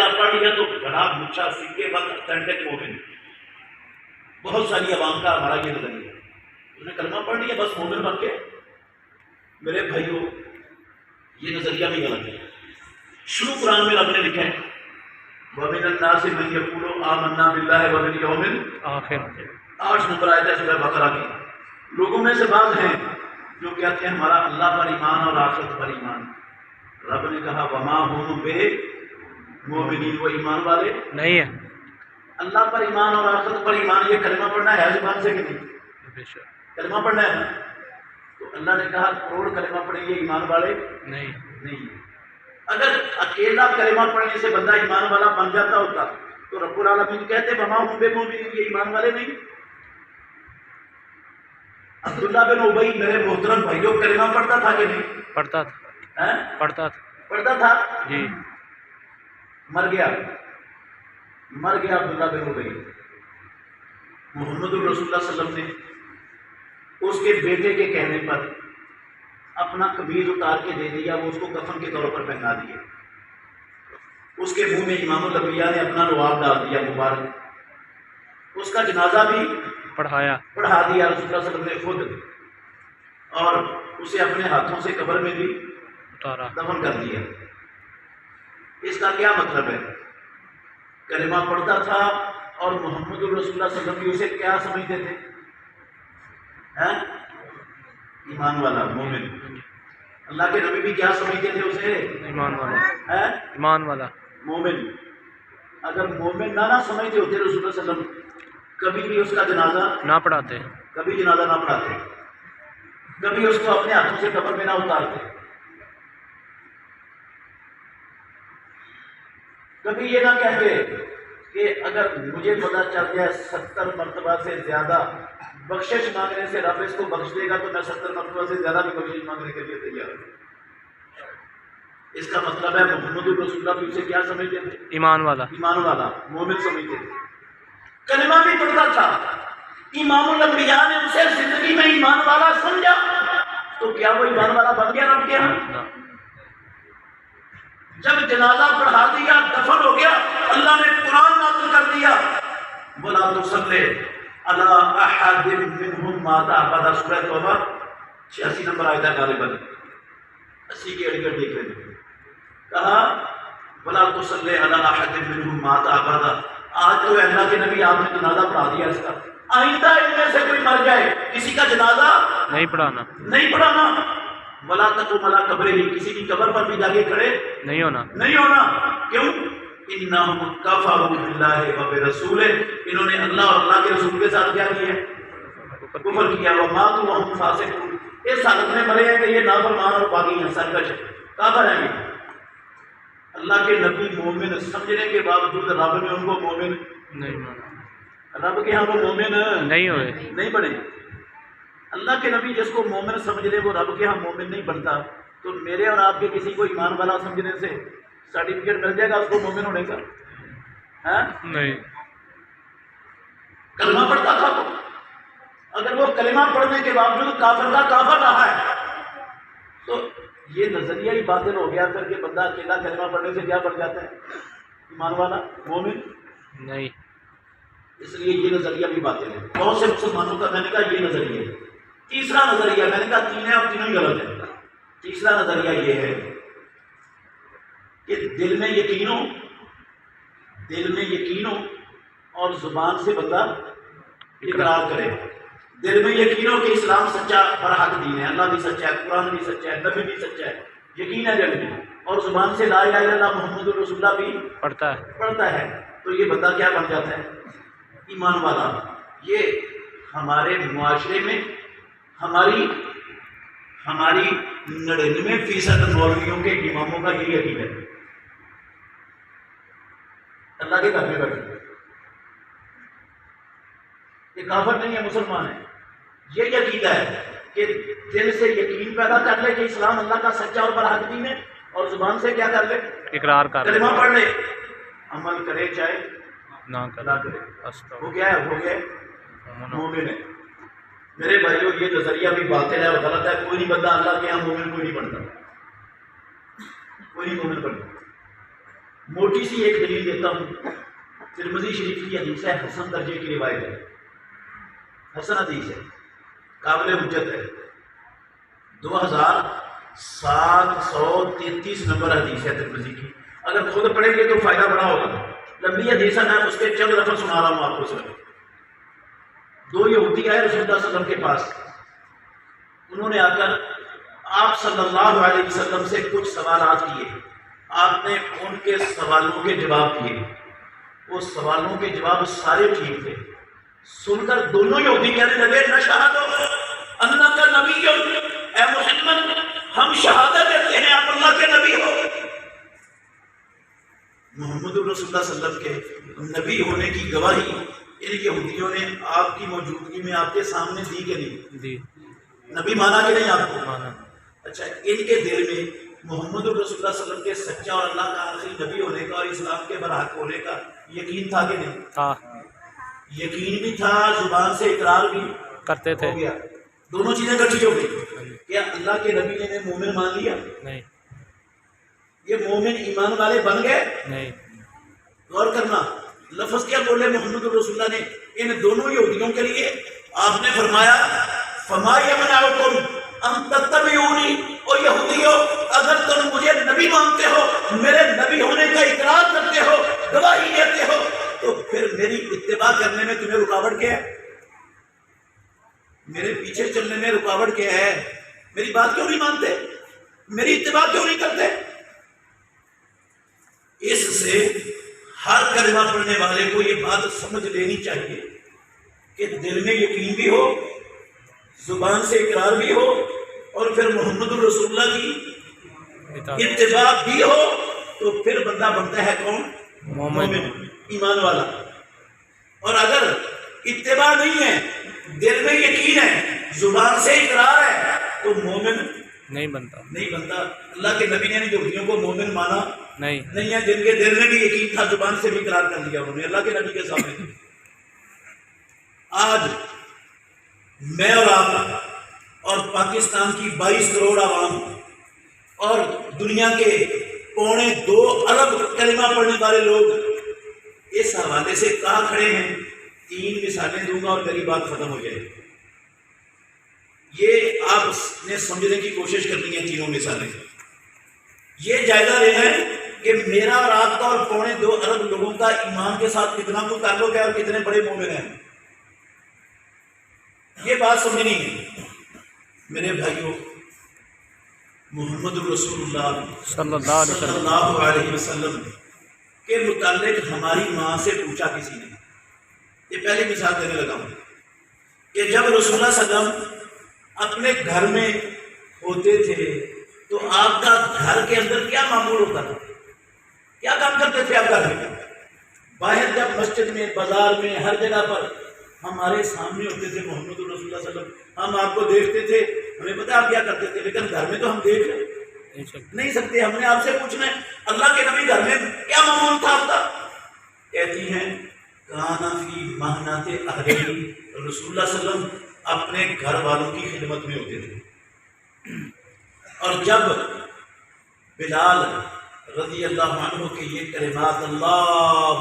کلمہ پڑھ لیا تو گھڑا مچھا سکے بند اتھینٹک مومن. بہت ساری عوام کا ہمارا یہ نظریہ ہے، انہوں نے کلمہ پڑھ لیا بس مومن بن کے. میرے بھائیوں یہ نظریہ بھی غلط ہے. شروع قرآن میں رب نے لکھا ہے وَمِنَ النَّاسِ مَن يَقُولُ آمَنَّا بِاللَّهِ وَبِالْيَوْمِ الْآخِرِ. 8 نمبر آیت ہے سورہ بقرہ کی. لوگوں میں سے بعض ہیں جو کہتے ہیں ہمارا اللہ پر ایمان اور آخرت پر ایمان. رب نے کہا وما ہم بِمُؤْمِنِينَ، وہ ایمان والے نہیں ہے. اللہ پر ایمان اور آخرت پر ایمان. یہ کلمہ پڑھنا ہے زبان سے کہ نہیں؟ کلمہ پڑھنا ہے نا. تو اللہ نے کہا کروڑ کلمہ پڑھیں گے ایمان والے نہیں. اگر اکیلا کلمہ پڑھنے سے بندہ ایمان والا بن جاتا ہوتا تو رب العالمین کہتے وما ہم بِمُؤْمِنِينَ، یہ ایمان والے نہیں. عبداللہ بن ابی میرے محترم بھائیوں کلمہ پڑھتا تھا کہ نہیں؟ پڑھتا تھا. پڑھتا تھا جی. مر گیا عبداللہ بن ابی. محمد الرسول اللہ صلی اللہ علیہ وسلم نے اس کے بیٹے کے کہنے پر اپنا قمیض اتار کے دے دیا، وہ اس کو کفن کے طور پر پہنا دیا. اس کے منہ میں امام الانبیاء نے اپنا لعاب ڈال دیا مبارک. اس کا جنازہ بھی پڑھا دیا رسول اللہ صلی اللہ علیہ وسلم نے خود، اور اسے اپنے ہاتھوں سے قبر میں بھی دفن کر دیا. اس کا کیا مطلب ہے؟ کلمہ پڑھتا تھا اور محمد الرسول اللہ صلی اللہ علیہ وسلم بھی اسے کیا سمجھتے تھے؟ ایمان والا مومن. اللہ کے نبی بھی کیا سمجھتے تھے اسے؟ ایمان والا مومن. اگر مومن نہ سمجھتے ہوتے رسول اللہ صلی اللہ علیہ وسلم کبھی بھی اس کا جنازہ نہ پڑھاتے، کبھی اس کو اپنے ہاتھوں سے قبر میں نہ اتارتے، کبھی یہ نہ کہتے کہ اگر مجھے پتا چل جائے 70 مرتبہ سے زیادہ بخشش مانگنے سے رب اس کو بخش دے گا تو میں 70 مرتبہ سے زیادہ بھی بخشش مانگنے کے لیے تیار ہوں. اس کا مطلب ہے محمد الرسول اللہ بھی اسے کیا سمجھتے تھے؟ ایمان والا مومن سمجھتے تھے. کلمہ بھی پڑھتا تھا. امام الانبیاء نے اسے زندگی میں ایمان والا سمجھا تو کیا وہ ایمان والا بن گیا رب کے ہاں؟ جب جنازہ پڑھا دیا دفن ہو گیا اللہ نے قرآن نازل کر دیا وَلَا تُصَلِّ عَلَىٰ أَحَدٍ مِّنْهُمْ مَاتَ أَبَدًا. سورہ توبہ 86 نمبر آیت ہے غالباً 80 کے ارد گرد دیکھ لیں. کہا وَلَا تُصَلِّ عَلَىٰ أَحَدٍ مِّنْهُمْ مَاتَ أَبَدًا. آج تو اللہ کے نبی آپ نے جنازہ پڑھا دیا اس کا، آئندہ ان میں سے کوئی مر جائے کسی کا جنازہ نہیں پڑھانا. ولا تقم علی قبرہ، کسی کی قبر پر بھی جا کے کھڑے نہیں ہونا. کیوں؟ انہم کفروا باللہ وبرسولہ، انہوں نے اللہ اور اللہ کے رسول کے ساتھ کیا کیا؟ کفر کیا. وماتوا وہم فاسقون، اس حالت میں مرے ہیں کہ یہ نافرمان اور باغی ہیں، سرکش کافر ہیں. یہ اللہ کے نبی مومن سمجھنے کے باوجود رب نے ان کو مومن نہیں مانا. رب کے ہاں وہ مومن نہیں بنے. اللہ کے نبی جس کو مومن سمجھ لے وہ رب کے ہاں مومن نہیں بنتا. تو میرے اور آپ کے کسی کو ایمان والا سمجھنے سے سرٹیفکیٹ مل جائے گا اس کو مومن ہونے کا؟ نہیں. کلمہ پڑھتا تھا. اگر وہ کلمہ پڑھنے کے باوجود کافر کا کافر رہا ہے تو یہ نظریہ ہی باطل ہو گیا. پھر کہ بندہ اکیلا کلمہ پڑھنے سے کیا بن جاتا ہے؟ ایمان والا مومن نہیں. اس لیے یہ نظریہ بھی باطل ہے. بہت سے مسلمانوں کا میں نے کہا یہ نظریہ ہے. تیسرا نظریہ، میں نے کہا تین ہے اور تینوں ہی غلط ہے. تیسرا نظریہ یہ ہے کہ دل میں یقین ہو اور زبان سے بندہ اقرار کرے. دل میں یقین ہو کہ اسلام سچا اور حق دین ہے، اللہ بھی سچا ہے، قرآن بھی سچا ہے، نبی بھی سچا ہے، یقین ہے دل میں، اور زبان سے لا الہ الا اللہ محمد الرسول اللہ بھی پڑھتا ہے. تو یہ بندہ کیا بن جاتا ہے؟ ایمان والا. یہ ہمارے معاشرے میں ہماری 99% مولویوں کے اماموں کا یہی عقیدہ ہے. اللہ کے گھر میں بیٹھے یہ کافر نہیں ہے، مسلمان ہے. یہ عقیدہ ہے کہ دل سے یقین پیدا کر لے کہ اسلام اللہ کا سچا اور برحق دین ہے، اور زبان سے کیا کر لے؟ اقرار کر لے، کلمہ پڑھ لے. عمل کرے چاہے نہ کرے، وہ کیا ہے؟ ہو گیا مومن ہے. میرے بھائیوں یہ نظریہ بھی باطل ہے اور غلط ہے. کوئی نہیں بندہ اللہ کے یہاں مومن کوئی نہیں بنتا، کوئی نہیں مومن بنتا. موٹی سی ایک دلیل دیتا ہوں، ترمذی شریف کی حدیث ہے، حسن درجے کی روایت ہے، حسن حدیث ہے، قابل حجت ہے، 2733 نمبر حدیث ہے ترمذی کی. اگر خود پڑھیں گے تو فائدہ بڑا ہوگا. لمبی حدیث ہے، میں اس کے چند لفظ سنا رہا ہوں آپ کو. صرف 2 یہودی آئے رسول اللہ صلی اللہ علیہ وسلم کے پاس. انہوں نے آ کر آپ صلی اللہ علیہ وسلم سے کچھ سوالات کیے. آپ نے ان کے سوالوں کے جواب دیے. وہ سوالوں کے جواب سارے ٹھیک تھے. سن کر دونوں یہودی کہنے لگے نشہد انک نبی، اے محمد ہم شہادت دیتے ہیں آپ اللہ کے نبی ہو. محمد رسول اللہ صلی اللہ علیہ وسلم کے نبی ہونے کی گواہی ان یہودیوں نے آپ کی موجودگی میں آپ کے سامنے دی کہ نہیں دی؟ نبی مانا کہ نہیں آپ کو؟ مانا. اچھا، ان کے دل میں محمد رسول اللہ صلی اللہ علیہ وسلم کے سچا اور اللہ کا آخری نبی ہونے کا اور اسلام کے برحق ہونے کا یقین تھا کہ نہیں تھا؟ یقین بھی تھا، زبان سے اقرار بھی کرتے تھے. ہو گیا، دونوں چیزیں اکٹھی ہو گئی. کیا اللہ کے نبی نے مومن مان لیا؟ نہیں. یہ مومن ایمان والے بن گئے؟ نہیں. غور کرنا، لفظ کیا بولے محمد رسول اللہ نے ان دونوں یہودیوں کے لیے؟ آپ نے فرمایا فما یمنعکم ان تتبعونی، او یہودیو اگر تم مجھے نبی مانتے ہو، میرے نبی ہونے کا اقرار کرتے ہو، گواہی دیتے ہو، تو پھر میری اتباع کرنے میں تمہیں رکاوٹ کیا ہے؟ میرے پیچھے چلنے میں رکاوٹ کیا ہے؟ میری بات کیوں نہیں مانتے؟ میری اتباع کیوں نہیں کرتے؟ اس سے ہر کلمہ پڑھنے والے کو یہ بات سمجھ لینی چاہیے کہ دل میں یقین بھی ہو، زبان سے اقرار بھی ہو، اور پھر محمد رسول اللہ کی اتباع بھی ہو، تو پھر بندہ بنتا ہے کون؟ مومن، ایمان والا. اور اگر اتباع نہیں ہے، دل میں یقین ہے، زبان سے اقرار ہے، تو مومن نہیں بنتا. اللہ کے نبی نے یہودیوں کو مومن مانا نہیں ہے، جن کے دل میں بھی یقین تھا، زبان سے بھی اقرار کر لیا انہوں نے اللہ کے نبی کے سامنے. آج میں اور آپ اور پاکستان کی 22 کروڑ عوام اور دنیا کے 2.25 ارب کلمہ پڑھنے والے لوگ اس حوالے سے کہاں کھڑے ہیں. 3 مثالیں دوں گا اور میری بات ختم ہو جائے گی. یہ آپ نے سمجھنے کی کوشش کرنی ہے. تینوں مثالیں یہ جائزہ لینا ہے کہ میرا اور آپ کا اور 2.25 ارب لوگوں کا ایمان کے ساتھ کتنا کوئی تعلق ہے اور کتنے بڑے مومن ہیں. یہ بات سمجھنی ہے میرے بھائیوں. محمد رسول اللہ صلی اللہ علیہ وسلم کے متعلق ہماری ماں سے پوچھا کسی نے. یہ پہلی مثال دینے لگا ہوں کہ جب رسول اللہ صلی اللہ علیہ وسلم اپنے گھر میں ہوتے تھے تو آپ کا گھر کے اندر کیا معمول ہوتا تھا؟ کیا کام کرتے تھے آپ گھر میں؟ باہر جب مسجد میں، بازار میں، ہر جگہ پر ہمارے سامنے ہوتے تھے محمد رسول اللہ صلی اللہ علیہ وسلم. ہم آپ کو دیکھتے تھے، ہمیں پتہ آپ کیا کرتے تھے، لیکن گھر میں تو ہم دیکھ نہیں سکتے. ہم نے آپ سے پوچھنا ہے اللہ کے نبی گھر میں کیا معمول تھا آپ کا؟ کہتی ہیں کانا فی محنت اہلہ، رسول اللہ صلی اللہ علیہ وسلم اپنے گھر والوں کی خدمت میں ہوتے تھے. اور جب بلال رضی اللہ عنہ کے یہ کلمات اللہ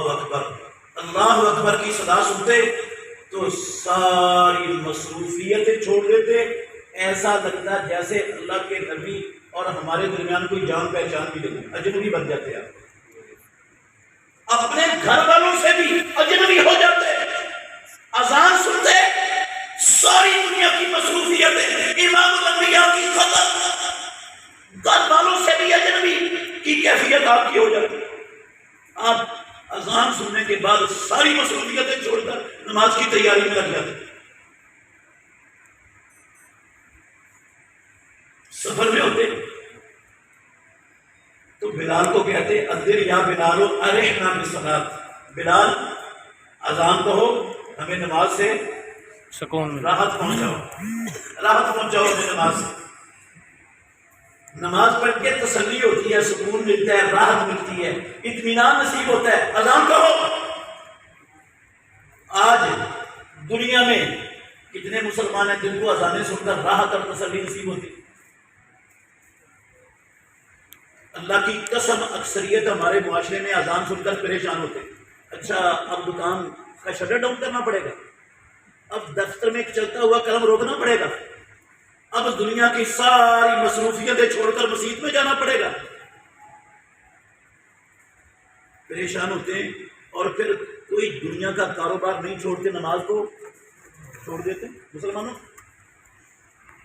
اکبر کی صدا سنتے تو ساری مصروفیتیں چھوڑ دیتے. ایسا لگتا جیسے اللہ کے نبی اور ہمارے درمیان کوئی جان پہچان بھی نہیں، اجنبی بن جاتے. آپ اپنے گھر والوں سے بھی اجنبی ہو جاتے. اذان سنتے ساری دنیا کی مصروفیتیں، امام الانبیاء کی خدمت، گھر والوں سے بھی اجنبی کی کیفیت آپ کی ہو جاتی. آپ اذان سننے کے بعد ساری مصروفیتیں چھوڑ کر نماز کی تیاری میں لگ جاتے. سفر میں ہوتے تو بلال کو کہتے اذن یا بلال ارحنا بالصلاۃ، بلال اذان کہو ہمیں نماز سے سکون، راحت پہنچاؤ ہمیں نماز سے. نماز پڑھ کے تسلی ہوتی ہے، سکون ملتا ہے، راحت ملتی ہے، اطمینان نصیب ہوتا ہے. اذان کہو. آج دنیا میں کتنے مسلمان ہیں جن کو اذانیں سن کر راحت اور تسلی نصیب ہوتی؟ اللہ کی قسم اکثریت ہمارے معاشرے میں اذان سن کر پریشان ہوتے ہیں۔ اچھا اب دکان کا شٹر ڈاؤن کرنا پڑے گا، اب دفتر میں چلتا ہوا قلم روکنا پڑے گا، اب دنیا کی ساری مصروفیتیں چھوڑ کر مسجد میں جانا پڑے گا، پریشان ہوتے ہیں۔ اور پھر کوئی دنیا کا کاروبار نہیں چھوڑتے، نماز کو چھوڑ دیتے مسلمانوں۔